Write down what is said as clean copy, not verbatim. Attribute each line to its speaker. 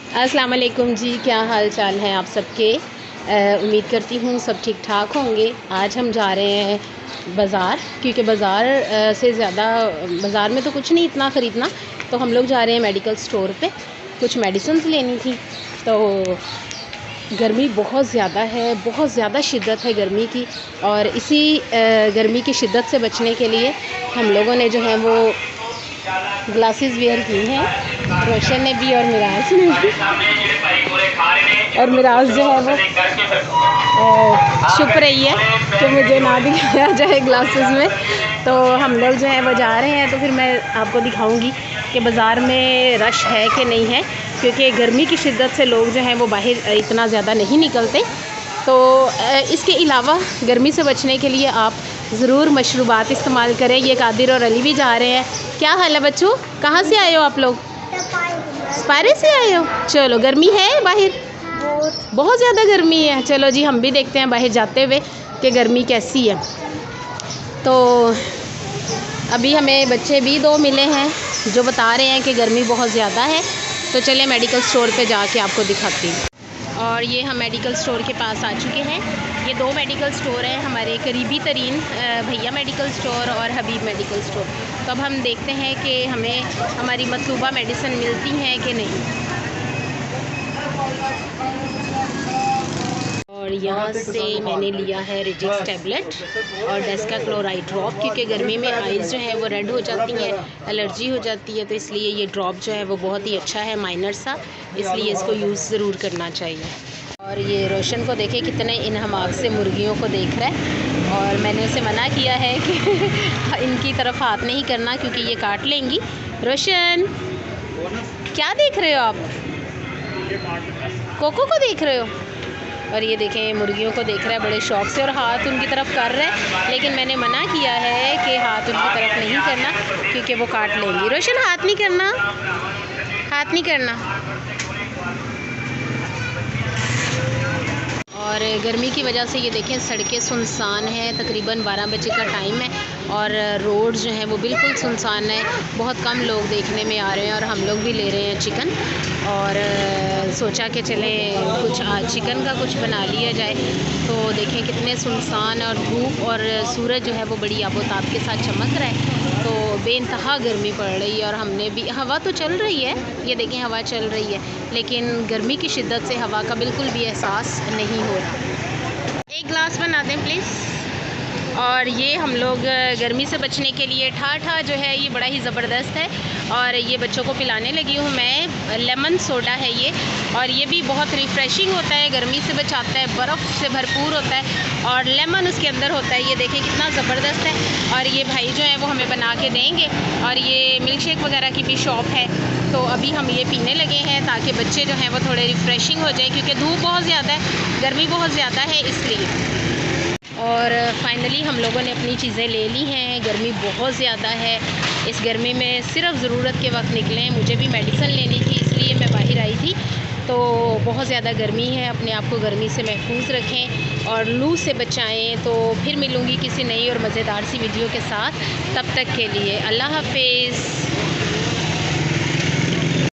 Speaker 1: अस्सलाम वालेकुम जी, क्या हाल चाल है आप सबके। उम्मीद करती हूँ सब ठीक ठाक होंगे। आज हम जा रहे हैं बाज़ार, क्योंकि बाज़ार से ज़्यादा बाज़ार में तो कुछ नहीं इतना ख़रीदना, तो हम लोग जा रहे हैं मेडिकल स्टोर पे। कुछ मेडिसिन्स लेनी थी। तो गर्मी बहुत ज़्यादा है, बहुत ज़्यादा शिद्दत है गर्मी की, और इसी गर्मी की शिद्दत से बचने के लिए हम लोगों ने जो है वो ग्लासेस वेयर की हैं, रोशन ने भी और मिराज ने भी। और मिराज जो है वो छुप रही है कि मुझे ना दिखाया जाए ग्लासेस में। तो हम लोग जो है वो जा रहे हैं, तो फिर मैं आपको दिखाऊंगी कि बाज़ार में रश है कि नहीं है, क्योंकि गर्मी की शिद्दत से लोग जो हैं वो बाहर इतना ज़्यादा नहीं निकलते। तो इसके अलावा गर्मी से बचने के लिए आप ज़रूर मशरूबात इस्तेमाल करें। ये कादिर और अली भी जा रहे हैं। क्या हाल है बच्चों, कहाँ से आए हो आप लोग? स्पायरे से आए हो? चलो, गर्मी है बाहर? बहुत ज़्यादा गर्मी है। चलो जी, हम भी देखते हैं बाहर जाते हुए कि गर्मी कैसी है। तो अभी हमें बच्चे भी 2 मिले हैं जो बता रहे हैं कि गर्मी बहुत ज़्यादा है। तो चलिए मेडिकल स्टोर पे जाके आपको दिखाती हूँ। और ये हम मेडिकल स्टोर के पास आ चुके हैं। ये 2 मेडिकल स्टोर हैं हमारे करीबी तरीन, भैया मेडिकल स्टोर और हबीब मेडिकल स्टोर। तो अब हम देखते हैं कि हमें हमारी मतलूबा मेडिसिन मिलती हैं कि नहीं। और यहाँ से मैंने लिया है रिजिक्स टैबलेट और डेस्काक्लोराइड ड्रॉप, क्योंकि गर्मी में आइज़ जो है वो रेड हो जाती हैं, एलर्जी हो जाती है। तो इसलिए ये ड्रॉप जो है वो बहुत ही अच्छा है, माइनर सा, इसलिए इसको यूज़ ज़रूर करना चाहिए। और ये रोशन को देखे कितने इनहमाक से मुर्गियों को देख रहा है, और मैंने उसे मना किया है कि इनकी तरफ हाथ नहीं करना क्योंकि ये काट लेंगी। रोशन, क्या देख रहे हो आप? कोको को देख रहे हो? और ये देखें मुर्गियों को देख रहा है बड़े शौक़ से, और हाथ उनकी तरफ कर रहा है, लेकिन मैंने मना किया है कि हाथ उनकी तरफ नहीं करना क्योंकि वो काट लेंगी। रोशन, हाथ नहीं करना, हाथ नहीं करना। और गर्मी की वजह से ये देखें सड़कें सुनसान हैं। तकरीबन 12 बजे का टाइम है और रोड जो है वो बिल्कुल सुनसान है। बहुत कम लोग देखने में आ रहे हैं, और हम लोग भी ले रहे हैं चिकन, और सोचा कि चले कुछ चिकन का कुछ बना लिया जाए। तो देखें कितने सुनसान, और धूप और सूरज जो है वो बड़ी आबोताब के साथ चमक रहा है। तो बेइंतहा गर्मी पड़ रही है, और हमने भी, हवा तो चल रही है, ये देखें हवा चल रही है, लेकिन गर्मी की शिद्दत से हवा का बिल्कुल भी एहसास नहीं हो रहा। एक गिलास बना दें प्लीज़। और ये हम लोग गर्मी से बचने के लिए ठाठा जो है ये बड़ा ही ज़बरदस्त है, और ये बच्चों को पिलाने लगी हूँ मैं। लेमन सोडा है ये, और ये भी बहुत रिफ़्रेशिंग होता है, गर्मी से बचाता है, बर्फ़ से भरपूर होता है, और लेमन उसके अंदर होता है। ये देखें कितना ज़बरदस्त है। और ये भाई जो है वो हमें बना के देंगे, और ये मिल्क शेक वगैरह की भी शॉप है। तो अभी हम ये पीने लगे हैं ताकि बच्चे जो हैं वो थोड़े रिफ़्रेशिंग हो जाए, क्योंकि धूप बहुत ज़्यादा है, गर्मी बहुत ज़्यादा है इसलिए। और फाइनली हम लोगों ने अपनी चीज़ें ले ली हैं। गर्मी बहुत ज़्यादा है, इस गर्मी में सिर्फ ज़रूरत के वक्त निकलें। मुझे भी मेडिसिन लेनी थी, इसलिए मैं बाहर आई थी। तो बहुत ज़्यादा गर्मी है, अपने आप को गर्मी से महफूज रखें और लू से बचाएं। तो फिर मिलूँगी किसी नई और मज़ेदार सी वीडियो के साथ, तब तक के लिए अल्लाह हाफ़िज़।